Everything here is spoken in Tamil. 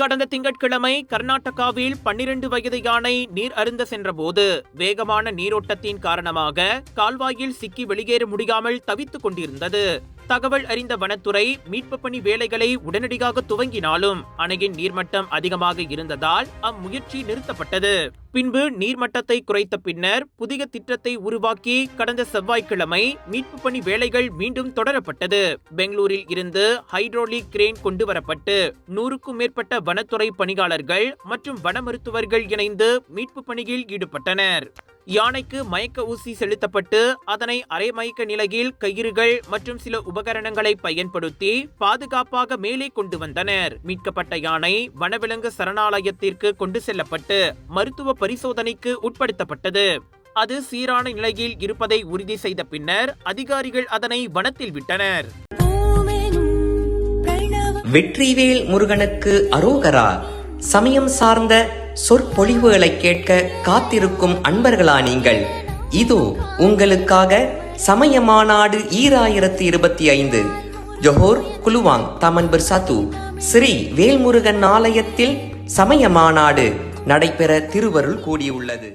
கடந்த திங்கட்கிழமை கர்நாடகாவில் 12 வயது யானை நீர் அருந்த சென்றபோது வேகமான நீரோட்டத்தின் காரணமாக கால்வாயில் சிக்கி வெளியேற முடியாமல் தவித்துக் கொண்டிருந்தது. தகவல் அறிந்த வனத்துறை மீட்பு பணி வேலைகளை உடனடியாக துவங்கினாலும் அணையின் நீர்மட்டம் அதிகமாக இருந்ததால் அம்முயற்சி நிறுத்தப்பட்டது. பின்பு நீர்மட்டத்தை குறைத்த பின்னர் புதிய திட்டத்தை உருவாக்கி கடந்த செவ்வாய்க்கிழமை மீட்பு பணி வேலைகள் மீண்டும் தொடரப்பட்டது. பெங்களூரில் இருந்து ஹைட்ரோலிக் கிரேன் கொண்டு வரப்பட்டு 100க்கும் மேற்பட்ட வனத்துறை பணியாளர்கள் மற்றும் வன மருத்துவர்கள் இணைந்து மீட்பு பணியில் ஈடுபட்டனர். யானைக்கு மயக்க ஊசி செலுத்தப்பட்டு அதனை அரை மயக்க நிலையில் கயிறுகள் மற்றும் சில உபகரணங்களை பயன்படுத்தி பாதுகாப்பாக மேலே கொண்டு வந்தனர். மீட்கப்பட்ட யானை வனவிலங்கு சரணாலயத்திற்கு கொண்டு செல்லப்பட்டு மருத்துவ பரிசோதனைக்கு உட்படுத்தப்பட்டது. அது சீரான நிலையில் இருப்பதை உறுதி செய்த பின்னர் அதிகாரிகள் அதனை வனத்தில் விட்டனர். வெற்றிவேல் முருகனுக்கு அரோகரா. சமயம் சார்ந்த சொற்பொழிவுகளை கேட்க காத்திருக்கும் அன்பர்களா நீங்கள்? இதோ உங்களுக்காக சமய மாநாடு 2025 ஜோஹர் குலுவாங் தமன் பிர்சாத்து ஸ்ரீ வேல்முருகன் ஆலயத்தில் சமய மாநாடு நடைபெற திருவருள் கூடியுள்ளது.